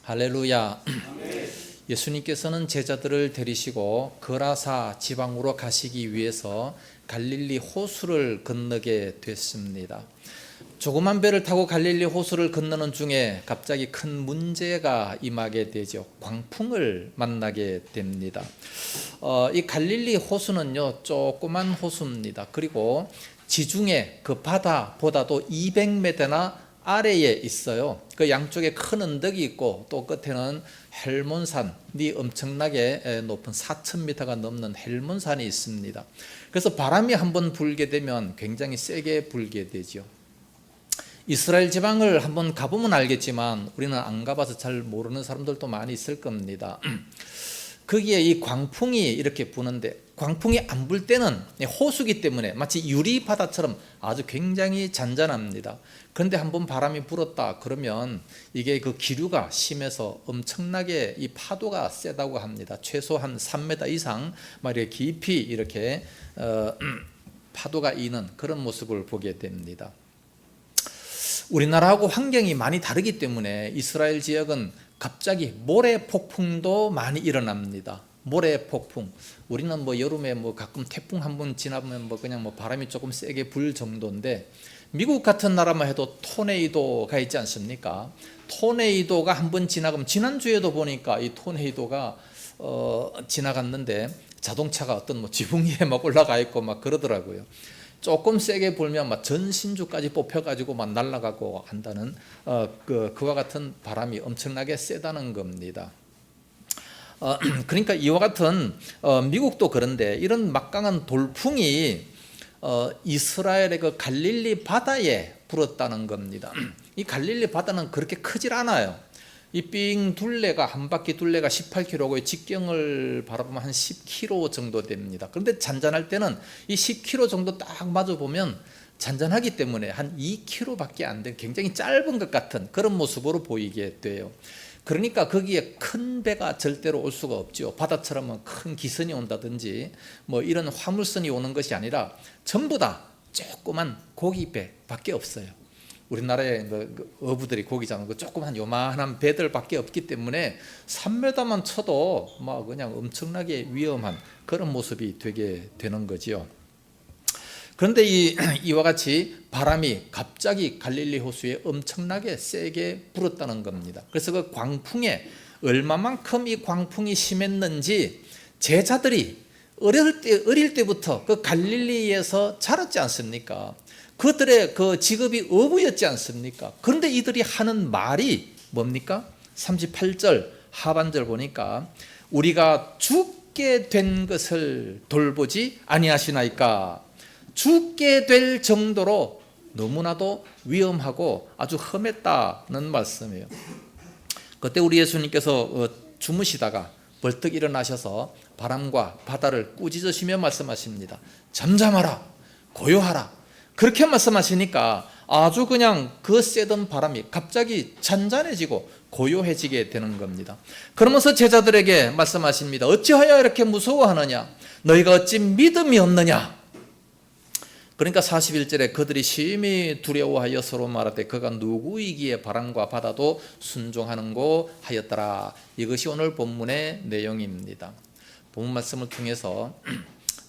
할렐루야. 예수님께서는 제자들을 데리시고 거라사 지방으로 가시기 위해서 갈릴리 호수를 건너게 됐습니다. 조그만 배를 타고 갈릴리 호수를 건너는 중에 갑자기 큰 문제가 임하게 되죠. 광풍을 만나게 됩니다. 이 갈릴리 호수는요, 조그만 호수입니다. 그리고 지중해 그 바다보다도 200m나 아래에 있어요. 그 양쪽에 큰 언덕이 있고 또 끝에는 헬몬산이 엄청나게 높은 4,000m가 넘는 헬몬산이 있습니다. 그래서 바람이 한번 불게 되면 굉장히 세게 불게 되죠. 이스라엘 지방을 한번 가보면 알겠지만 우리는 안 가봐서 잘 모르는 사람들도 많이 있을 겁니다. 거기에 이 광풍이 이렇게 부는데, 광풍이 안 불 때는 호수기 때문에 마치 유리 바다처럼 아주 굉장히 잔잔합니다. 그런데 한번 바람이 불었다 그러면 이게 그 기류가 심해서 엄청나게 이 파도가 세다고 합니다. 최소 한 3m 이상 이렇게 깊이 이렇게 파도가 이는 그런 모습을 보게 됩니다. 우리나라하고 환경이 많이 다르기 때문에 이스라엘 지역은 갑자기 모래 폭풍도 많이 일어납니다. 모래 폭풍. 우리는 여름에 가끔 태풍 한번 지나면 그냥 바람이 조금 세게 불 정도인데, 미국 같은 나라만 해도 토네이도가 있지 않습니까? 토네이도가 한번 지나가면, 지난주에도 보니까 이 토네이도가 지나갔는데 자동차가 어떤 지붕 위에 올라가 있고 그러더라고요. 조금 세게 불면 전신주까지 뽑혀가지고 날아가고 한다는 그와 같은 바람이 엄청나게 세다는 겁니다. 그러니까 이와 같은 미국도 그런데 이런 막강한 돌풍이 이스라엘의 그 갈릴리 바다에 불었다는 겁니다. 이 갈릴리 바다는 그렇게 크질 않아요. 이 삥 둘레가, 한 바퀴 둘레가 18km고 직경을 바라보면 한 10km 정도 됩니다. 그런데 잔잔할 때는 이 10km 정도 딱 마주 보면 잔잔하기 때문에 한 2km밖에 안 된 굉장히 짧은 것 같은 그런 모습으로 보이게 돼요. 그러니까 거기에 큰 배가 절대로 올 수가 없죠. 바다처럼 큰 기선이 온다든지 이런 화물선이 오는 것이 아니라 전부 다 조그만 고기배밖에 없어요. 우리나라에 어부들이 고기 잡는 거 조그만 요만한 배들밖에 없기 때문에 3m만 쳐도 그냥 엄청나게 위험한 그런 모습이 되게 되는 거지요. 그런데 이와 같이 바람이 갑자기 갈릴리 호수에 엄청나게 세게 불었다는 겁니다. 그래서 그 광풍에 얼마만큼 이 광풍이 심했는지 제자들이 어릴 때부터 그 갈릴리에서 자랐지 않습니까? 그들의 그 직업이 어부였지 않습니까? 그런데 이들이 하는 말이 뭡니까? 38절 하반절 보니까 우리가 죽게 된 것을 돌보지 아니하시나이까. 죽게 될 정도로 너무나도 위험하고 아주 험했다는 말씀이에요. 그때 우리 예수님께서 주무시다가 벌떡 일어나셔서 바람과 바다를 꾸짖으시며 말씀하십니다. 잠잠하라, 고요하라. 그렇게 말씀하시니까 아주 그냥 그 세던 바람이 갑자기 잔잔해지고 고요해지게 되는 겁니다. 그러면서 제자들에게 말씀하십니다. 어찌하여 이렇게 무서워하느냐? 너희가 어찌 믿음이 없느냐? 그러니까 41절에 그들이 심히 두려워하여 서로 말하되 그가 누구이기에 바람과 바다도 순종하는고 하였더라. 이것이 오늘 본문의 내용입니다. 본문 말씀을 통해서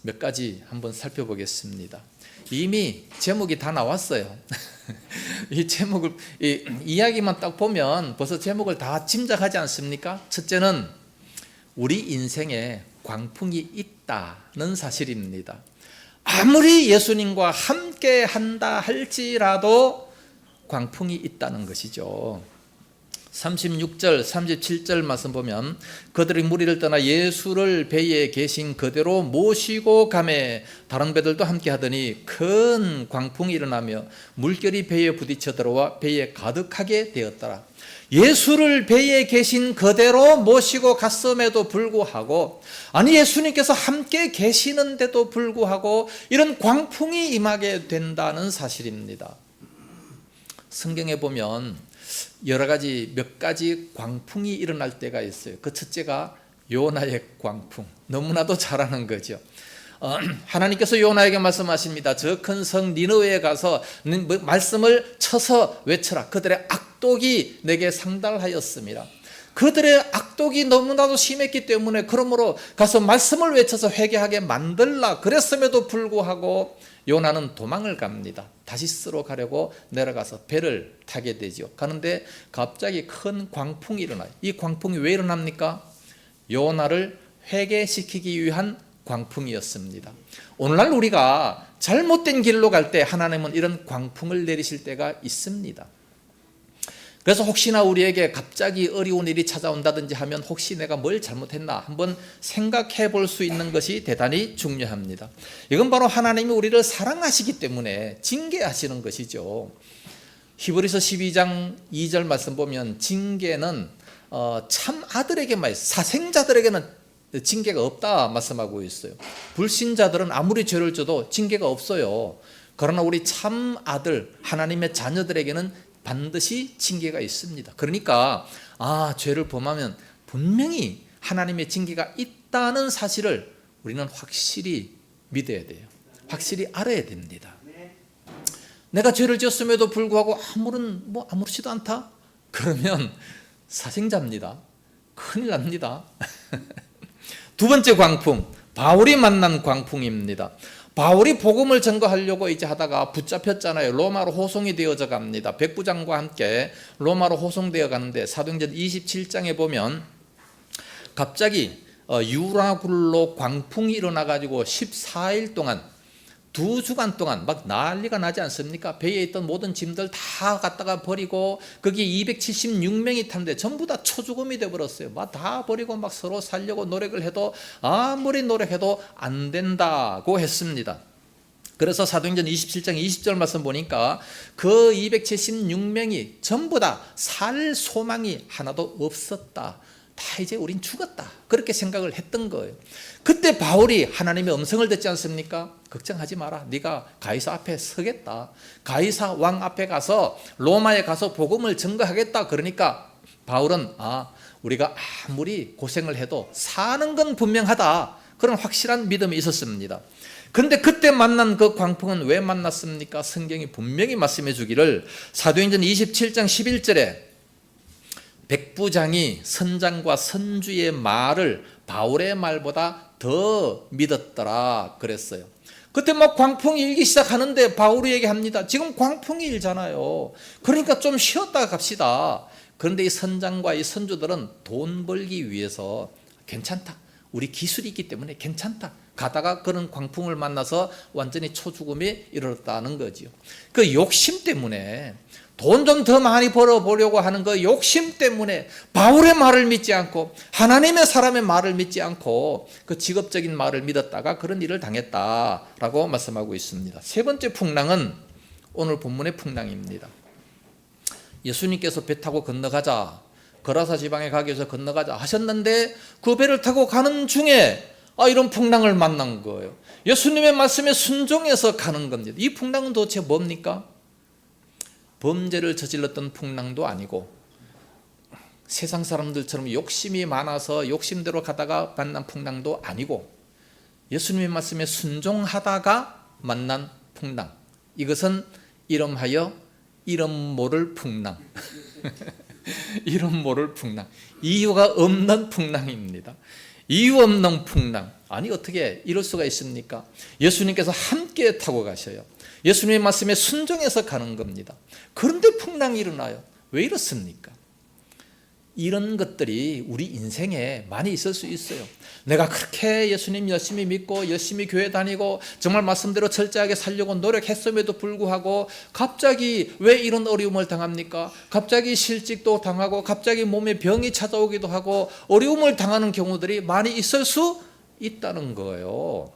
몇 가지 한번 살펴보겠습니다. 이미 제목이 다 나왔어요. 이 제목을, 이야기만 딱 보면 벌써 제목을 다 짐작하지 않습니까? 첫째는 우리 인생에 광풍이 있다는 사실입니다. 아무리 예수님과 함께 한다 할지라도 광풍이 있다는 것이죠. 36절, 37절 말씀 보면 그들이 무리를 떠나 예수를 배에 계신 그대로 모시고 가매 다른 배들도 함께 하더니 큰 광풍이 일어나며 물결이 배에 부딪혀 들어와 배에 가득하게 되었더라. 예수를 배에 계신 그대로 모시고 갔음에도 불구하고, 아니 예수님께서 함께 계시는데도 불구하고 이런 광풍이 임하게 된다는 사실입니다. 성경에 보면 여러 가지 몇 가지 광풍이 일어날 때가 있어요. 그 첫째가 요나의 광풍. 너무나도 잘 아는 거죠. 하나님께서 요나에게 말씀하십니다. 저 큰 성 니느웨에 가서 말씀을 쳐서 외쳐라. 그들의 악독이 내게 상달하였습니다. 그들의 악독이 너무나도 심했기 때문에 그러므로 가서 말씀을 외쳐서 회개하게 만들라 그랬음에도 불구하고 요나는 도망을 갑니다. 다시스로 가려고 내려가서 배를 타게 되죠. 가는데 갑자기 큰 광풍이 일어나요. 이 광풍이 왜 일어납니까? 요나를 회개시키기 위한 광풍이었습니다. 오늘날 우리가 잘못된 길로 갈 때 하나님은 이런 광풍을 내리실 때가 있습니다. 그래서 혹시나 우리에게 갑자기 어려운 일이 찾아온다든지 하면 혹시 내가 뭘 잘못했나 한번 생각해 볼 수 있는 것이 대단히 중요합니다. 이건 바로 하나님이 우리를 사랑하시기 때문에 징계하시는 것이죠. 히브리서 12장 2절 말씀 보면 징계는 참 아들에게만 사생자들에게는 징계가 없다 말씀하고 있어요. 불신자들은 아무리 죄를 져도 징계가 없어요. 그러나 우리 참 아들 하나님의 자녀들에게는 반드시 징계가 있습니다. 그러니까 죄를 범하면 분명히 하나님의 징계가 있다는 사실을 우리는 확실히 믿어야 돼요. 확실히 알아야 됩니다. 내가 죄를 지었음에도 불구하고 아무렇지도 않다? 그러면 사생자입니다. 큰일 납니다. 두 번째 광풍, 바울이 만난 광풍입니다. 바울이 복음을 전거하려고 이제 하다가 붙잡혔잖아요. 로마로 호송이 되어져 갑니다. 백부장과 함께 로마로 호송되어 가는데 사도행전 27장에 보면 갑자기 유라굴로 광풍이 일어나 가지고 14일 동안 2주간 동안 막 난리가 나지 않습니까? 배에 있던 모든 짐들 다 갖다가 버리고 거기 276명이 탔는데 전부 다 초죽음이 되어버렸어요. 막 다 버리고 막 서로 살려고 노력을 해도 아무리 노력해도 안 된다고 했습니다. 그래서 사도행전 27장 20절 말씀 보니까 그 276명이 전부 다 살 소망이 하나도 없었다. 다 이제 우린 죽었다. 그렇게 생각을 했던 거예요. 그때 바울이 하나님의 음성을 듣지 않습니까? 걱정하지 마라. 네가 가이사 앞에 서겠다. 가이사 왕 앞에 가서 로마에 가서 복음을 전거하겠다. 그러니까 바울은 우리가 아무리 고생을 해도 사는 건 분명하다. 그런 확실한 믿음이 있었습니다. 그런데 그때 만난 그 광풍은 왜 만났습니까? 성경이 분명히 말씀해 주기를 사도행전 27장 11절에 백부장이 선장과 선주의 말을 바울의 말보다 더 믿었더라 그랬어요. 그때 막 광풍이 일기 시작하는데 바울이 얘기합니다. 지금 광풍이 일잖아요. 그러니까 좀 쉬었다가 갑시다. 그런데 이 선장과 이 선주들은 돈 벌기 위해서 괜찮다. 우리 기술이 있기 때문에 괜찮다. 가다가 그런 광풍을 만나서 완전히 초죽음에 이르렀다는 거지요. 그 욕심 때문에 돈 좀 더 많이 벌어보려고 하는 그 욕심 때문에 바울의 말을 믿지 않고 하나님의 사람의 말을 믿지 않고 그 직업적인 말을 믿었다가 그런 일을 당했다라고 말씀하고 있습니다. 세 번째 풍랑은 오늘 본문의 풍랑입니다. 예수님께서 배 타고 건너가자, 거라사 지방에 가기 위해서 건너가자 하셨는데 그 배를 타고 가는 중에 이런 풍랑을 만난 거예요. 예수님의 말씀에 순종해서 가는 겁니다. 이 풍랑은 도대체 뭡니까? 범죄를 저질렀던 풍랑도 아니고 세상 사람들처럼 욕심이 많아서 욕심대로 가다가 만난 풍랑도 아니고 예수님의 말씀에 순종하다가 만난 풍랑. 이것은 이름하여 이름 모를 풍랑. 이름 모를 풍랑. 이유가 없는 풍랑입니다. 이유 없는 풍랑. 아니 어떻게 이럴 수가 있습니까? 예수님께서 함께 타고 가셔요. 예수님의 말씀에 순종해서 가는 겁니다. 그런데 풍랑이 일어나요. 왜 이렇습니까? 이런 것들이 우리 인생에 많이 있을 수 있어요. 내가 그렇게 예수님 열심히 믿고 열심히 교회 다니고 정말 말씀대로 철저하게 살려고 노력했음에도 불구하고 갑자기 왜 이런 어려움을 당합니까? 갑자기 실직도 당하고 갑자기 몸에 병이 찾아오기도 하고 어려움을 당하는 경우들이 많이 있을 수 있다는 거예요.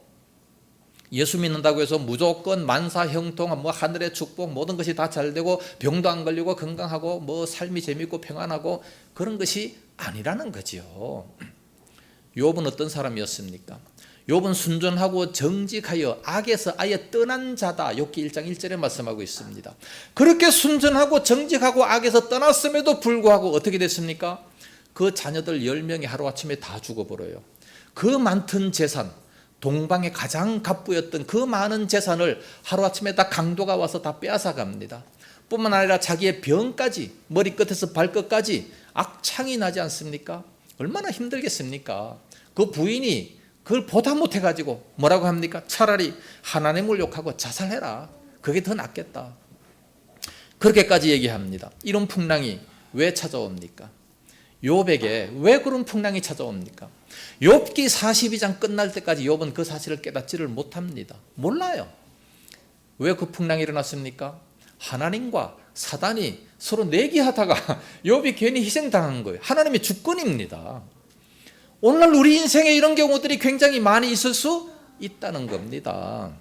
예수 믿는다고 해서 무조건 만사 형통, 하늘의 축복, 모든 것이 다 잘 되고 병도 안 걸리고 건강하고 삶이 재밌고 평안하고 그런 것이 아니라는 거죠. 욥은 어떤 사람이었습니까? 욥은 순전하고 정직하여 악에서 아예 떠난 자다. 욥기 1장 1절에 말씀하고 있습니다. 그렇게 순전하고 정직하고 악에서 떠났음에도 불구하고 어떻게 됐습니까? 그 자녀들 10명이 하루아침에 다 죽어버려요. 그 많던 재산, 동방의 가장 갑부였던 그 많은 재산을 하루아침에 다 강도가 와서 다 빼앗아 갑니다. 뿐만 아니라 자기의 병까지 머리끝에서 발끝까지 악창이 나지 않습니까? 얼마나 힘들겠습니까? 그 부인이 그걸 보다 못해가지고 뭐라고 합니까? 차라리 하나님을 욕하고 자살해라. 그게 더 낫겠다. 그렇게까지 얘기합니다. 이런 풍랑이 왜 찾아옵니까? 욥에게 왜 그런 풍랑이 찾아옵니까? 욥기 42장 끝날 때까지 욥은 그 사실을 깨닫지를 못합니다. 몰라요. 왜 그 풍랑이 일어났습니까? 하나님과 사단이 서로 내기하다가 욥이 괜히 희생당한 거예요. 하나님의 주권입니다. 오늘날 우리 인생에 이런 경우들이 굉장히 많이 있을 수 있다는 겁니다.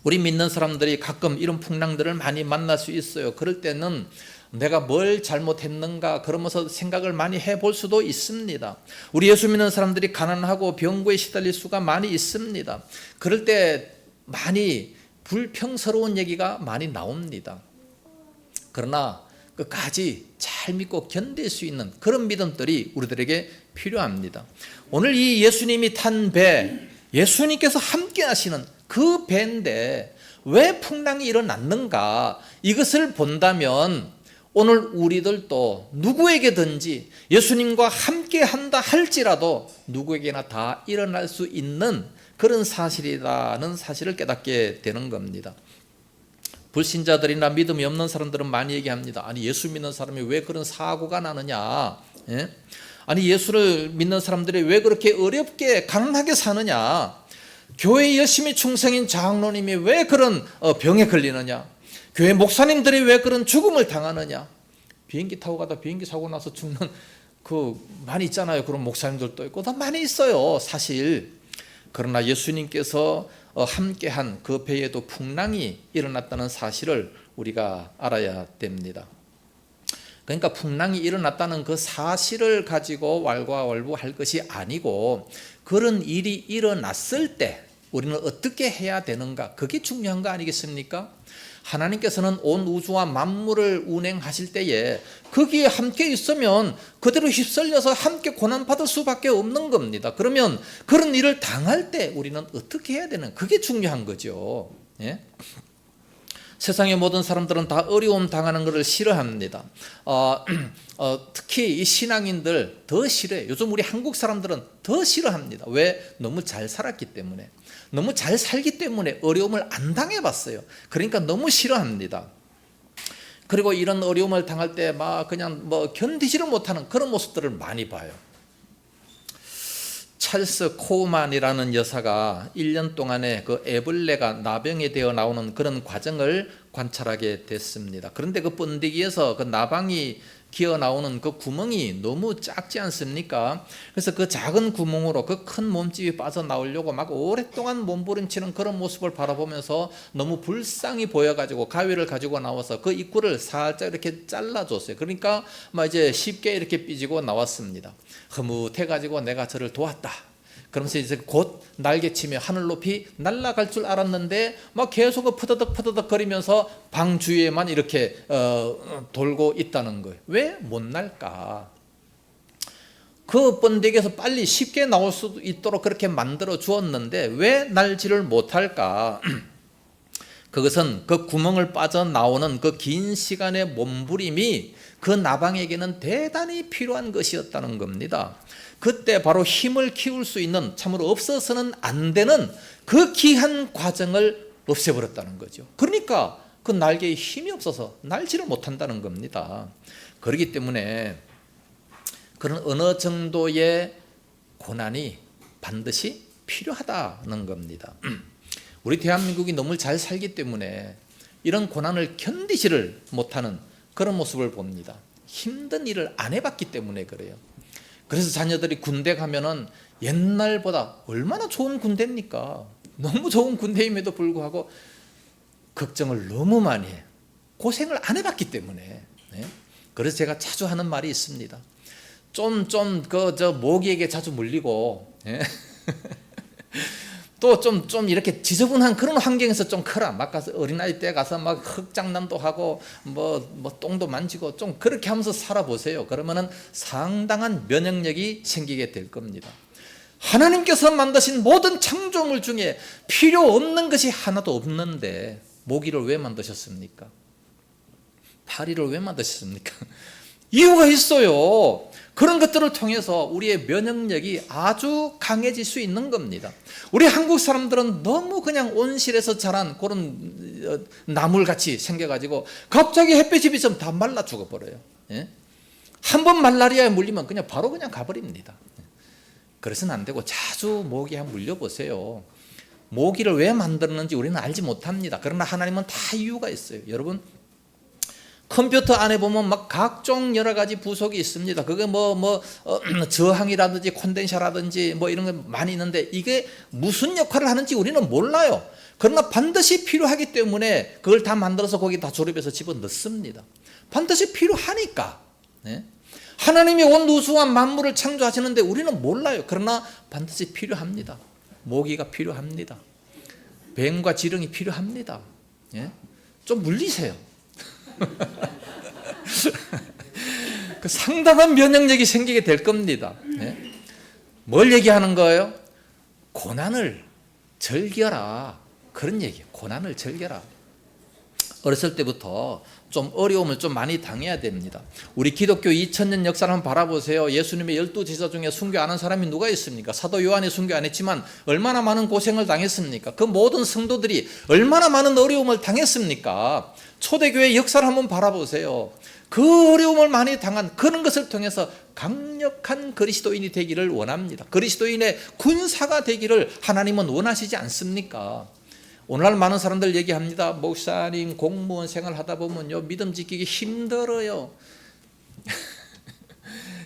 우리 믿는 사람들이 가끔 이런 풍랑들을 많이 만날 수 있어요. 그럴 때는 내가 뭘 잘못했는가 그러면서 생각을 많이 해볼 수도 있습니다. 우리 예수 믿는 사람들이 가난하고 병고에 시달릴 수가 많이 있습니다. 그럴 때 많이 불평스러운 얘기가 많이 나옵니다. 그러나 끝까지 잘 믿고 견딜 수 있는 그런 믿음들이 우리들에게 필요합니다. 오늘 이 예수님이 탄 배, 예수님께서 함께 하시는 그 배인데 왜 풍랑이 일어났는가, 이것을 본다면 오늘 우리들도 누구에게든지 예수님과 함께 한다 할지라도 누구에게나 다 일어날 수 있는 그런 사실이라는 사실을 깨닫게 되는 겁니다. 불신자들이나 믿음이 없는 사람들은 많이 얘기합니다. 아니 예수 믿는 사람이 왜 그런 사고가 나느냐, 예? 아니 예수를 믿는 사람들이 왜 그렇게 어렵게 가난하게 사느냐, 교회에 열심히 충성인 장로님이 왜 그런 병에 걸리느냐, 교회 목사님들이 왜 그런 죽음을 당하느냐, 비행기 타고 가다 비행기 사고 나서 죽는 그 많이 있잖아요. 그런 목사님들도 있고 더 많이 있어요 사실. 그러나 예수님께서 함께한 그 배에도 풍랑이 일어났다는 사실을 우리가 알아야 됩니다. 그러니까 풍랑이 일어났다는 그 사실을 가지고 왈가왈부할 것이 아니고 그런 일이 일어났을 때 우리는 어떻게 해야 되는가, 그게 중요한 거 아니겠습니까? 하나님께서는 온 우주와 만물을 운행하실 때에 거기에 함께 있으면 그대로 휩쓸려서 함께 고난받을 수밖에 없는 겁니다. 그러면 그런 일을 당할 때 우리는 어떻게 해야 되는, 그게 중요한 거죠. 예? 세상의 모든 사람들은 다 어려움 당하는 것을 싫어합니다. 특히 이 신앙인들 더 싫어해요. 요즘 우리 한국 사람들은 더 싫어합니다. 왜? 너무 잘 살았기 때문에, 너무 잘 살기 때문에 어려움을 안 당해봤어요. 그러니까 너무 싫어합니다. 그리고 이런 어려움을 당할 때 막 그냥 뭐 견디지를 못하는 그런 모습들을 많이 봐요. 찰스 코우만이라는 여사가 1년 동안에 그 애벌레가 나병이 되어 나오는 그런 과정을 관찰하게 됐습니다. 그런데 그 번데기에서 그 나방이 기어 나오는 그 구멍이 너무 작지 않습니까? 그래서 그 작은 구멍으로 그 큰 몸집이 빠져나오려고 막 오랫동안 몸부림치는 그런 모습을 바라보면서 너무 불쌍히 보여가지고 가위를 가지고 나와서 그 입구를 살짝 이렇게 잘라줬어요. 그러니까 막 이제 쉽게 이렇게 삐지고 나왔습니다. 흐뭇해가지고 내가 저를 도왔다. 그러면서 이제 곧 날개치며 하늘 높이 날아갈 줄 알았는데 막 계속 퍼더덕 거리면서 방 주위에만 이렇게 돌고 있다는 거예요. 왜 못 날까? 그 번데기에서 빨리 쉽게 나올 수 있도록 그렇게 만들어 주었는데 왜 날지를 못할까? 그것은 그 구멍을 빠져나오는 그 긴 시간의 몸부림이 그 나방에게는 대단히 필요한 것이었다는 겁니다. 그때 바로 힘을 키울 수 있는, 참으로 없어서는 안 되는 그 귀한 과정을 없애버렸다는 거죠. 그러니까 그 날개에 힘이 없어서 날지를 못한다는 겁니다. 그렇기 때문에 그런 어느 정도의 고난이 반드시 필요하다는 겁니다. 우리 대한민국이 너무 잘 살기 때문에 이런 고난을 견디지를 못하는 그런 모습을 봅니다. 힘든 일을 안 해봤기 때문에 그래요. 그래서 자녀들이 군대 가면은 옛날보다 얼마나 좋은 군대입니까? 너무 좋은 군대임에도 불구하고 걱정을 너무 많이 해. 고생을 안 해봤기 때문에. 네? 그래서 제가 자주 하는 말이 있습니다. 모기에게 자주 물리고, 예? 또 좀 이렇게 지저분한 그런 환경에서 좀 커라. 막 가서 어린아이 때 가서 막 흙장난도 하고 뭐 똥도 만지고 좀 그렇게 하면서 살아보세요. 그러면은 상당한 면역력이 생기게 될 겁니다. 하나님께서 만드신 모든 창조물 중에 필요 없는 것이 하나도 없는데 모기를 왜 만드셨습니까? 파리를 왜 만드셨습니까? 이유가 있어요. 그런 것들을 통해서 우리의 면역력이 아주 강해질 수 있는 겁니다. 우리 한국 사람들은 너무 그냥 온실에서 자란 그런 나물같이 생겨가지고 갑자기 햇빛이 비치면 다 말라 죽어버려요. 예? 한번 말라리아에 물리면 그냥 바로 그냥 가버립니다. 그래서는 안 되고 자주 모기에 물려보세요. 모기를 왜 만들었는지 우리는 알지 못합니다. 그러나 하나님은 다 이유가 있어요. 여러분, 컴퓨터 안에 보면 막 각종 여러 가지 부속이 있습니다. 그게 저항이라든지 콘덴서라든지 뭐 이런 거 많이 있는데 이게 무슨 역할을 하는지 우리는 몰라요. 그러나 반드시 필요하기 때문에 그걸 다 만들어서 거기 다 조립해서 집어넣습니다. 반드시 필요하니까. 네? 하나님이 온 우주와 만물을 창조하시는데 우리는 몰라요. 그러나 반드시 필요합니다. 모기가 필요합니다. 뱀과 지렁이 필요합니다. 예? 좀 물리세요. 그 상당한 면역력이 생기게 될 겁니다. 예? 뭘 얘기하는 거예요? 고난을 즐겨라. 그런 얘기예요. 고난을 즐겨라. 어렸을 때부터 좀 어려움을 좀 많이 당해야 됩니다. 우리 기독교 2000년 역사를 한번 바라보세요. 예수님의 12제자 중에 순교 안 한 사람이 누가 있습니까? 사도 요한이 순교 안 했지만 얼마나 많은 고생을 당했습니까? 그 모든 성도들이 얼마나 많은 어려움을 당했습니까? 초대교회 역사를 한번 바라보세요. 그 어려움을 많이 당한 그런 것을 통해서 강력한 그리스도인이 되기를 원합니다. 그리스도인의 군사가 되기를 하나님은 원하시지 않습니까? 오늘날 많은 사람들 얘기합니다. 목사님 공무원 생활 하다 보면요 믿음 지키기 힘들어요.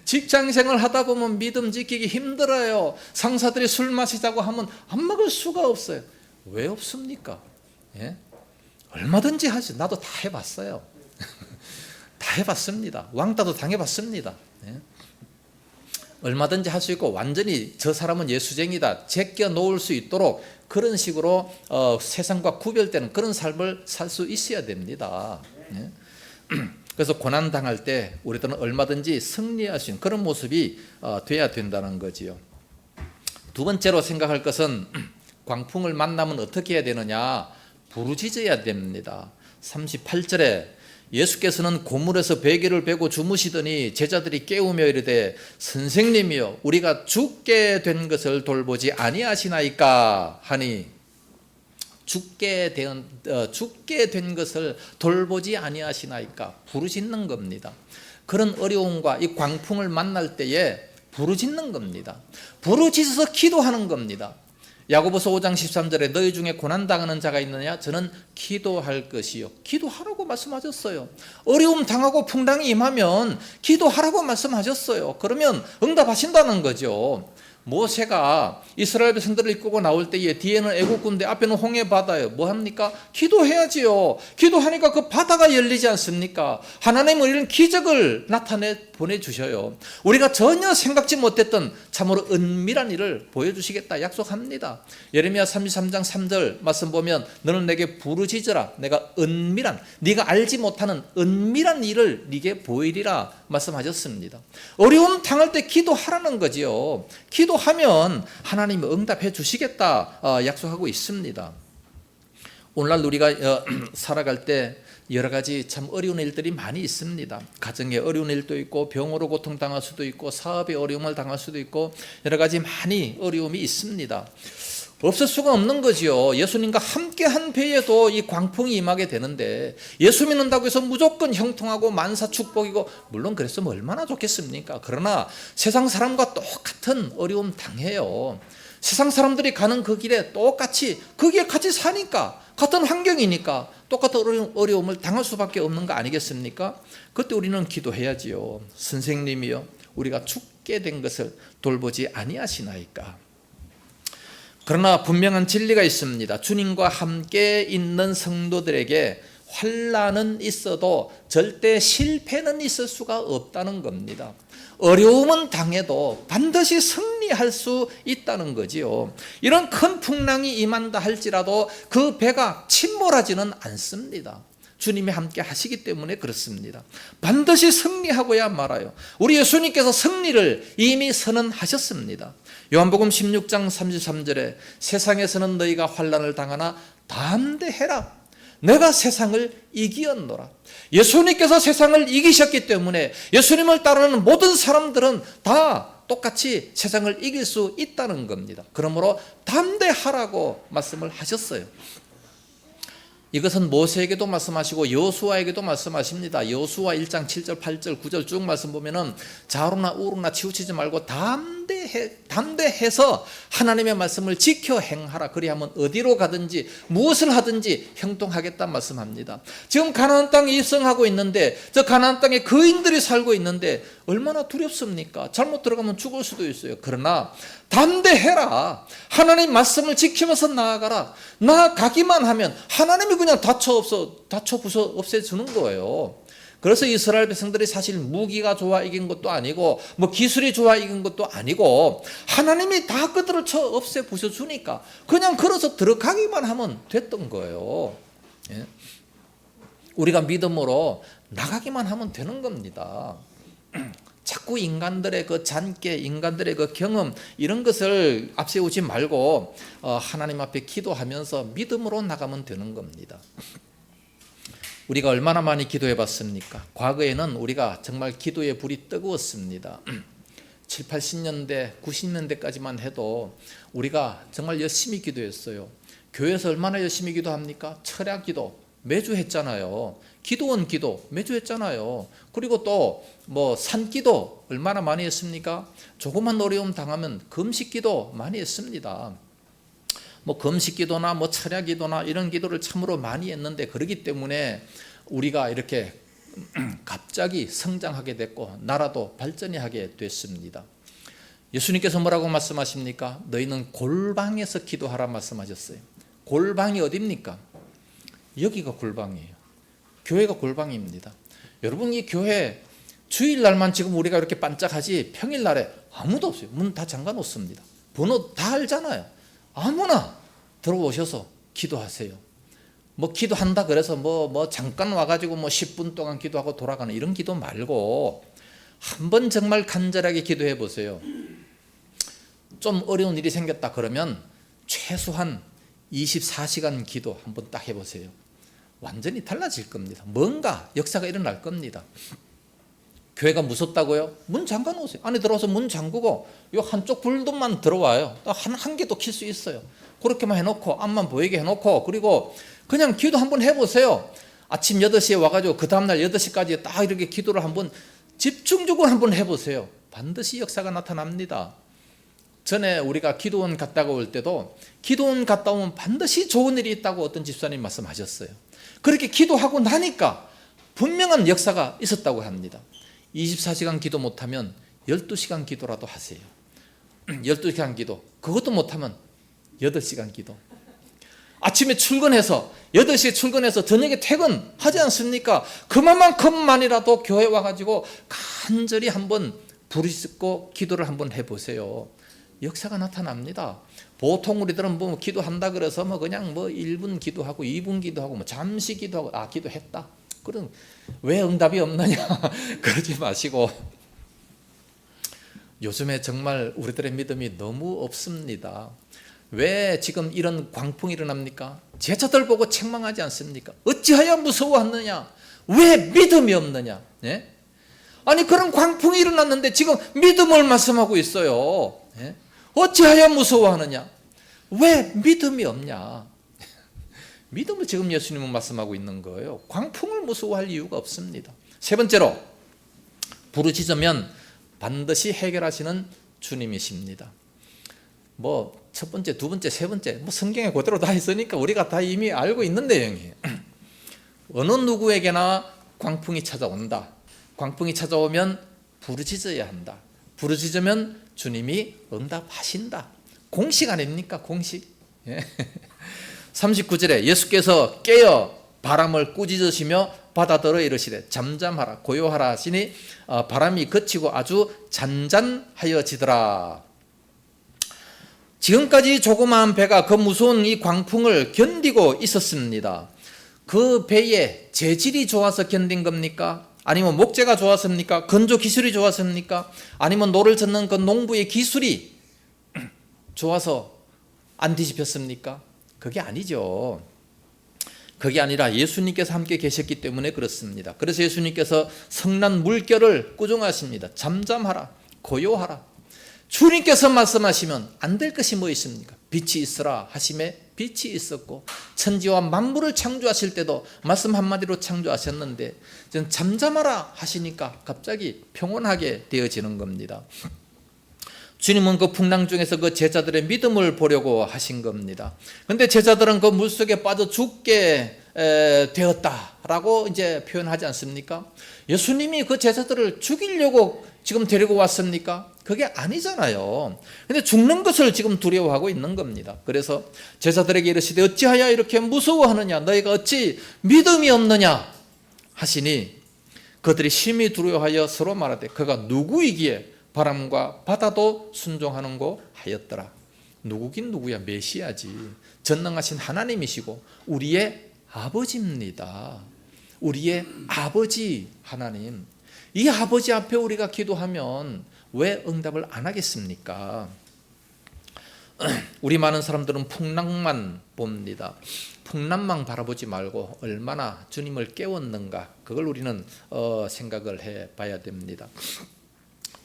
직장 생활 하다 보면 믿음 지키기 힘들어요. 상사들이 술 마시자고 하면 안 먹을 수가 없어요. 왜 없습니까? 예? 얼마든지 하지. 나도 다 해봤어요. 다 해봤습니다. 왕따도 당해봤습니다. 예? 얼마든지 할 수 있고 완전히 저 사람은 예수쟁이다 제껴 놓을 수 있도록 그런 식으로 세상과 구별되는 그런 삶을 살 수 있어야 됩니다. 예? 그래서 고난 당할 때 우리들은 얼마든지 승리할 수 있는 그런 모습이 돼야 된다는 거지요. 두 번째로 생각할 것은 광풍을 만나면 어떻게 해야 되느냐? 부르짖어야 됩니다. 38절에 예수께서는 고물에서 베개를 베고 주무시더니 제자들이 깨우며 이르되 선생님이여 우리가 죽게 된 것을 돌보지 아니하시나이까 하니 죽게 된 것을 돌보지 아니하시나이까 부르짖는 겁니다. 그런 어려움과 이 광풍을 만날 때에 부르짖는 겁니다. 부르짖어서 기도하는 겁니다. 야고보서 5장 13절에 너희 중에 고난당하는 자가 있느냐? 저는 기도할 것이요. 기도하라고 말씀하셨어요. 어려움 당하고 풍랑이 임하면 기도하라고 말씀하셨어요. 그러면 응답하신다는 거죠. 모세가 이스라엘 백성들을 이끌고 나올 때에 뒤에는 애국 군대 앞에는 홍해 바다예요. 뭐 합니까? 기도해야지요. 기도하니까 그 바다가 열리지 않습니까? 하나님은 이런 기적을 나타내 보내주셔요. 우리가 전혀 생각지 못했던 참으로 은밀한 일을 보여주시겠다 약속합니다. 예레미야 33장 3절 말씀 보면 너는 내게 부르짖으라 내가 은밀한 네가 알지 못하는 은밀한 일을 네게 보이리라 말씀하셨습니다. 어려움 당할 때 기도하라는 거지요. 기도하면 하나님이 응답해 주시겠다 약속하고 있습니다. 오늘날 우리가 살아갈 때 여러 가지 참 어려운 일들이 많이 있습니다. 가정에 어려운 일도 있고 병으로 고통당할 수도 있고 사업에 어려움을 당할 수도 있고 여러 가지 많이 어려움이 있습니다. 없을 수가 없는 거지요. 예수님과 함께한 배에도 이 광풍이 임하게 되는데 예수 믿는다고 해서 무조건 형통하고 만사 축복이고 물론 그랬으면 얼마나 좋겠습니까? 그러나 세상 사람과 똑같은 어려움 당해요. 세상 사람들이 가는 그 길에 똑같이 거기에 같이 사니까 같은 환경이니까 똑같은 어려움을 당할 수밖에 없는 거 아니겠습니까? 그때 우리는 기도해야지요. 선생님이요 우리가 죽게 된 것을 돌보지 아니하시나이까. 그러나 분명한 진리가 있습니다. 주님과 함께 있는 성도들에게 환난은 있어도 절대 실패는 있을 수가 없다는 겁니다. 어려움은 당해도 반드시 승리할 수 있다는 거지요. 이런 큰 풍랑이 임한다 할지라도 그 배가 침몰하지는 않습니다. 주님이 함께 하시기 때문에 그렇습니다. 반드시 승리하고야 말아요. 우리 예수님께서 승리를 이미 선언하셨습니다. 요한복음 16장 33절에 세상에서는 너희가 환난을 당하나 담대해라. 내가 세상을 이기었노라. 예수님께서 세상을 이기셨기 때문에 예수님을 따르는 모든 사람들은 다 똑같이 세상을 이길 수 있다는 겁니다. 그러므로 담대하라고 말씀을 하셨어요. 이것은 모세에게도 말씀하시고 여호수아에게도 말씀하십니다. 여호수아 1장 7절 8절 9절 쭉 말씀 보면은 좌우나 우로나 치우치지 말고 담대해서 하나님의 말씀을 지켜 행하라. 그리하면 어디로 가든지 무엇을 하든지 형통하겠다 말씀합니다. 지금 가나안 땅에 입성하고 있는데 저 가나안 땅에 거인들이 살고 있는데 얼마나 두렵습니까? 잘못 들어가면 죽을 수도 있어요. 그러나 담대해라. 하나님 말씀을 지키면서 나아가라. 나아가기만 하면 하나님이 그냥 다쳐 부숴 없애주는 거예요. 그래서 이스라엘 백성들이 사실 무기가 좋아 이긴 것도 아니고 뭐 기술이 좋아 이긴 것도 아니고 하나님이 다 그들을 쳐 없애 부숴주니까 그냥 걸어서 들어가기만 하면 됐던 거예요. 예? 우리가 믿음으로 나가기만 하면 되는 겁니다. 자꾸 인간들의 그 잔깨, 인간들의 그 경험 이런 것을 앞세우지 말고 하나님 앞에 기도하면서 믿음으로 나가면 되는 겁니다. 우리가 얼마나 많이 기도해 봤습니까? 과거에는 우리가 정말 기도의 불이 뜨거웠습니다. 7, 80년대, 90년대까지만 해도 우리가 정말 열심히 기도했어요. 교회에서 얼마나 열심히 기도합니까? 철야 기도 매주 했잖아요. 기도원 기도 매주 했잖아요. 그리고 또 뭐 산기도 얼마나 많이 했습니까? 조그만 어려움 당하면 금식기도 많이 했습니다. 뭐 금식기도나 뭐 철야기도나 이런 기도를 참으로 많이 했는데 그러기 때문에 우리가 이렇게 갑자기 성장하게 됐고 나라도 발전이 하게 됐습니다. 예수님께서 뭐라고 말씀하십니까? 너희는 골방에서 기도하라 말씀하셨어요. 골방이 어디입니까? 여기가 골방이에요. 교회가 골방입니다. 여러분 이 교회 주일날만 지금 우리가 이렇게 반짝하지 평일날에 아무도 없어요. 문 다 잠가 놓습니다. 번호 다 알잖아요. 아무나 들어오셔서 기도하세요. 뭐 기도한다 그래서 뭐 잠깐 와가지고 뭐 10분 동안 기도하고 돌아가는 이런 기도 말고 한번 정말 간절하게 기도해 보세요. 좀 어려운 일이 생겼다 그러면 최소한 24시간 기도 한번 딱 해보세요. 완전히 달라질 겁니다. 뭔가 역사가 일어날 겁니다. 교회가 무섭다고요? 문 잠가 놓으세요. 안에 들어와서 문 잠그고 요 한쪽 불도만 들어와요. 한 개도 킬 수 있어요. 그렇게만 해놓고 앞만 보이게 해놓고 그리고 그냥 기도 한번 해보세요. 아침 8시에 와가지고 그 다음날 8시까지 딱 이렇게 기도를 한번 집중적으로 한번 해보세요. 반드시 역사가 나타납니다. 전에 우리가 기도원 갔다가 올 때도 기도원 갔다 오면 반드시 좋은 일이 있다고 어떤 집사님 말씀하셨어요. 그렇게 기도하고 나니까 분명한 역사가 있었다고 합니다. 24시간 기도 못하면 12시간 기도라도 하세요. 12시간 기도 그것도 못하면 8시간 기도. 아침에 출근해서 8시에 출근해서 저녁에 퇴근하지 않습니까? 그만큼만이라도 교회 와가지고 간절히 한번 부르짖고 기도를 한번 해보세요. 역사가 나타납니다. 보통 우리들은 뭐 기도한다 그래서 뭐 그냥 뭐 1분 기도하고 2분 기도하고 뭐 잠시 기도하고 기도했다. 그럼 왜 응답이 없느냐? 그러지 마시고 요즘에 정말 우리들의 믿음이 너무 없습니다. 왜 지금 이런 광풍이 일어납니까? 제자들 보고 책망하지 않습니까? 어찌하여 무서워하느냐? 왜 믿음이 없느냐? 예? 아니 그런 광풍이 일어났는데 지금 믿음을 말씀하고 있어요. 예? 어찌하여 무서워하느냐? 왜 믿음이 없냐? 믿음을 지금 예수님은 말씀하고 있는 거예요. 광풍을 무서워할 이유가 없습니다. 세 번째로 부르짖으면 반드시 해결하시는 주님이십니다. 뭐 첫 번째, 두 번째, 세 번째 뭐 성경에 그대로 다 있으니까 우리가 다 이미 알고 있는 내용이에요. 어느 누구에게나 광풍이 찾아온다. 광풍이 찾아오면 부르짖어야 한다. 부르짖으면 주님이 응답하신다. 공식 아닙니까? 공식. 39절에 예수께서 깨어 바람을 꾸짖으시며 바다더러 이르시되 잠잠하라 고요하라 하시니 바람이 그치고 아주 잔잔하여지더라. 지금까지 조그마한 배가 그 무서운 이 광풍을 견디고 있었습니다. 그 배의 재질이 좋아서 견딘 겁니까? 아니면 목재가 좋았습니까? 건조 기술이 좋았습니까? 아니면 노를 젓는 그 농부의 기술이 좋아서 안 뒤집혔습니까? 그게 아니죠. 그게 아니라 예수님께서 함께 계셨기 때문에 그렇습니다. 그래서 예수님께서 성난 물결을 꾸중하십니다. 잠잠하라, 고요하라. 주님께서 말씀하시면 안 될 것이 뭐 있습니까? 빛이 있으라 하심에 빛이 있었고, 천지와 만물을 창조하실 때도 말씀 한마디로 창조하셨는데 잠잠하라 하시니까 갑자기 평온하게 되어지는 겁니다. 주님은 그 풍랑 중에서 그 제자들의 믿음을 보려고 하신 겁니다. 그런데 제자들은 그 물속에 빠져 죽게 되었다라고 이제 표현하지 않습니까? 예수님이 그 제자들을 죽이려고 지금 데리고 왔습니까? 그게 아니잖아요. 근데 죽는 것을 지금 두려워하고 있는 겁니다. 그래서 제자들에게 이르시되 어찌하여 이렇게 무서워하느냐, 너희가 어찌 믿음이 없느냐 하시니, 그들이 심히 두려워하여 서로 말하되 그가 누구이기에 바람과 바다도 순종하는고 하였더라. 누구긴 누구야? 메시아지. 전능하신 하나님이시고 우리의 아버지입니다. 우리의 아버지 하나님. 이 아버지 앞에 우리가 기도하면 왜 응답을 안 하겠습니까? 우리 많은 사람들은 풍랑만 봅니다. 풍랑만 바라보지 말고 얼마나 주님을 깨웠는가, 그걸 우리는 생각을 해봐야 됩니다.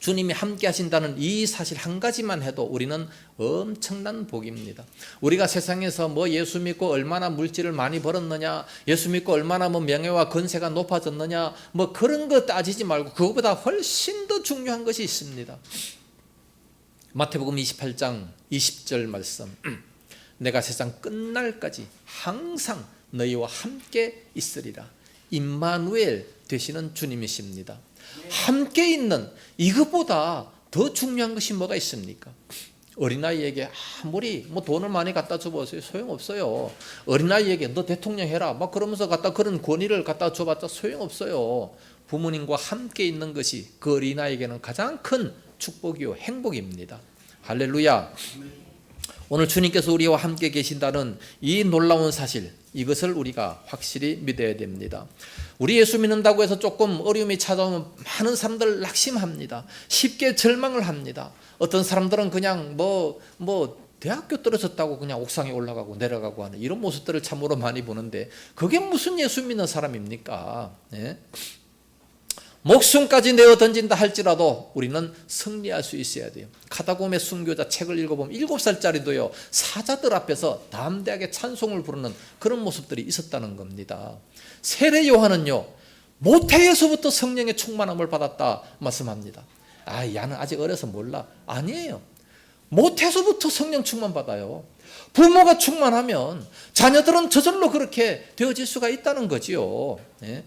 주님이 함께 하신다는 이 사실 한 가지만 해도 우리는 엄청난 복입니다. 우리가 세상에서 뭐 예수 믿고 얼마나 물질을 많이 벌었느냐, 예수 믿고 얼마나 뭐 명예와 건세가 높아졌느냐, 뭐 그런 거 따지지 말고 그것보다 훨씬 더 중요한 것이 있습니다. 마태복음 28장 20절 말씀. 내가 세상 끝날까지 항상 너희와 함께 있으리라. 임마누엘 되시는 주님이십니다. 함께 있는, 이것보다 더 중요한 것이 뭐가 있습니까? 어린아이에게 아무리 뭐 돈을 많이 갖다 줘보세요, 소용없어요. 어린아이에게 너 대통령 해라 막 그러면서 갖다 그런 권위를 갖다 줘봤자 소용없어요. 부모님과 함께 있는 것이 그 어린아이에게는 가장 큰 축복이요 행복입니다. 할렐루야. 오늘 주님께서 우리와 함께 계신다는 이 놀라운 사실, 이것을 우리가 확실히 믿어야 됩니다. 우리 예수 믿는다고 해서 조금 어려움이 찾아오면 많은 사람들 낙심합니다. 쉽게 절망을 합니다. 어떤 사람들은 그냥 뭐 대학교 떨어졌다고 그냥 옥상에 올라가고 내려가고 하는 이런 모습들을 참으로 많이 보는데, 그게 무슨 예수 믿는 사람입니까? 예? 목숨까지 내어 던진다 할지라도 우리는 승리할 수 있어야 돼요. 카다곰의 순교자 책을 읽어보면 7살짜리도요 사자들 앞에서 담대하게 찬송을 부르는 그런 모습들이 있었다는 겁니다. 세례 요한은요 모태에서부터 성령의 충만함을 받았다 말씀합니다. 야는 아직 어려서 몰라. 아니에요. 모태에서부터 성령 충만 받아요. 부모가 충만하면 자녀들은 저절로 그렇게 되어질 수가 있다는 거지요. 예?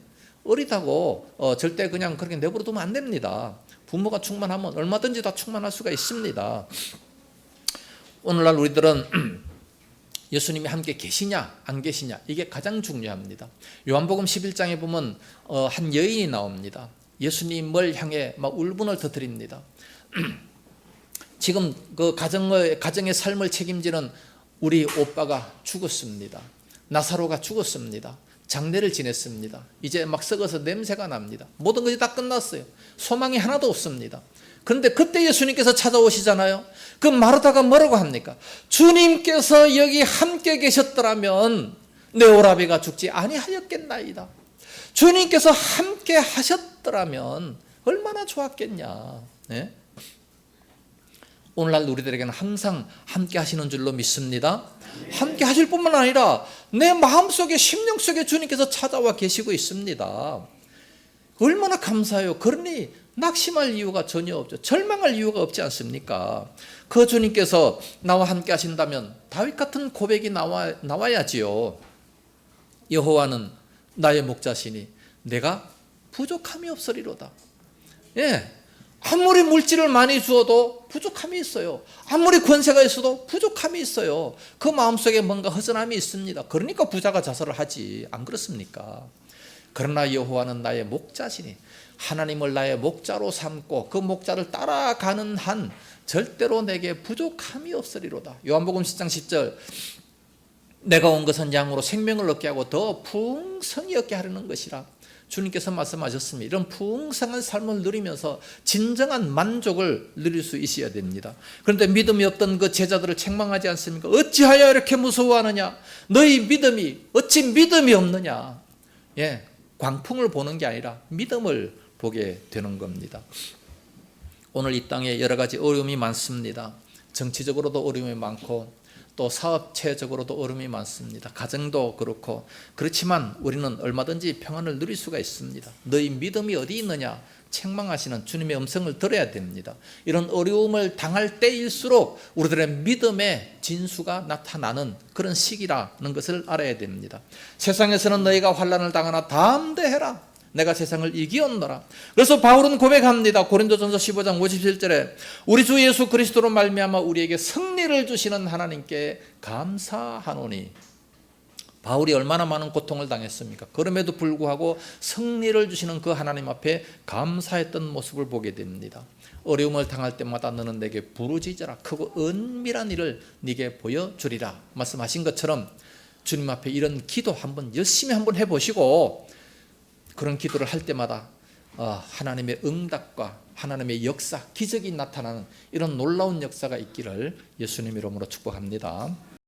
어리다고 절대 그냥 그렇게 내버려 두면 안 됩니다. 부모가 충만하면 얼마든지 다 충만할 수가 있습니다. 오늘날 우리들은 예수님이 함께 계시냐 안 계시냐, 이게 가장 중요합니다. 요한복음 11장에 보면 한 여인이 나옵니다. 예수님을 향해 막 울분을 터뜨립니다. 지금 그 가정의 삶을 책임지는 우리 오빠가 죽었습니다. 나사로가 죽었습니다. 장례를 지냈습니다. 이제 막 썩어서 냄새가 납니다. 모든 것이 다 끝났어요. 소망이 하나도 없습니다. 그런데 그때 예수님께서 찾아오시잖아요. 그 마르다가 뭐라고 합니까? 주님께서 여기 함께 계셨더라면 내 오라비가 죽지 아니하였겠나이다. 주님께서 함께 하셨더라면 얼마나 좋았겠냐. 네? 오늘날 우리들에게는 항상 함께 하시는 줄로 믿습니다. 함께 하실 뿐만 아니라 내 마음속에, 심령 속에 주님께서 찾아와 계시고 있습니다. 얼마나 감사해요. 그러니 낙심할 이유가 전혀 없죠. 절망할 이유가 없지 않습니까? 그 주님께서 나와 함께 하신다면 다윗 같은 고백이 나와야지요. 여호와는 나의 목자시니 내가 부족함이 없으리로다. 예. 아무리 물질을 많이 주어도 부족함이 있어요. 아무리 권세가 있어도 부족함이 있어요. 그 마음속에 뭔가 허전함이 있습니다. 그러니까 부자가 자살을 하지, 안 그렇습니까? 그러나 여호와는 나의 목자시니 하나님을 나의 목자로 삼고 그 목자를 따라가는 한 절대로 내게 부족함이 없으리로다. 요한복음 10장 10절. 내가 온 것은 양으로 생명을 얻게 하고 더 풍성히 얻게 하려는 것이라. 주님께서 말씀하셨습니다. 이런 풍성한 삶을 누리면서 진정한 만족을 누릴 수 있어야 됩니다. 그런데 믿음이 없던 그 제자들을 책망하지 않습니까? 어찌하여 이렇게 무서워하느냐? 너희 믿음이 어찌 믿음이 없느냐? 예, 광풍을 보는 게 아니라 믿음을 보게 되는 겁니다. 오늘 이 땅에 여러 가지 어려움이 많습니다. 정치적으로도 어려움이 많고 또 사업체적으로도 어려움이 많습니다. 가정도 그렇고 그렇지만 우리는 얼마든지 평안을 누릴 수가 있습니다. 너희 믿음이 어디 있느냐? 책망하시는 주님의 음성을 들어야 됩니다. 이런 어려움을 당할 때일수록 우리들의 믿음의 진수가 나타나는 그런 시기라는 것을 알아야 됩니다. 세상에서는 너희가 환난을 당하나 담대해라. 내가 세상을 이기었노라. 그래서 바울은 고백합니다. 고린도전서 15장 57절에 우리 주 예수 그리스도로 말미암아 우리에게 승리를 주시는 하나님께 감사하노니. 바울이 얼마나 많은 고통을 당했습니까? 그럼에도 불구하고 승리를 주시는 그 하나님 앞에 감사했던 모습을 보게 됩니다. 어려움을 당할 때마다 너는 내게 부르짖어라. 크고 은밀한 일을 네게 보여주리라 말씀하신 것처럼 주님 앞에 이런 기도 한번 열심히 한번 해보시고 그런 기도를 할 때마다 하나님의 응답과 하나님의 역사, 기적이 나타나는 이런 놀라운 역사가 있기를 예수님 이름으로 축복합니다.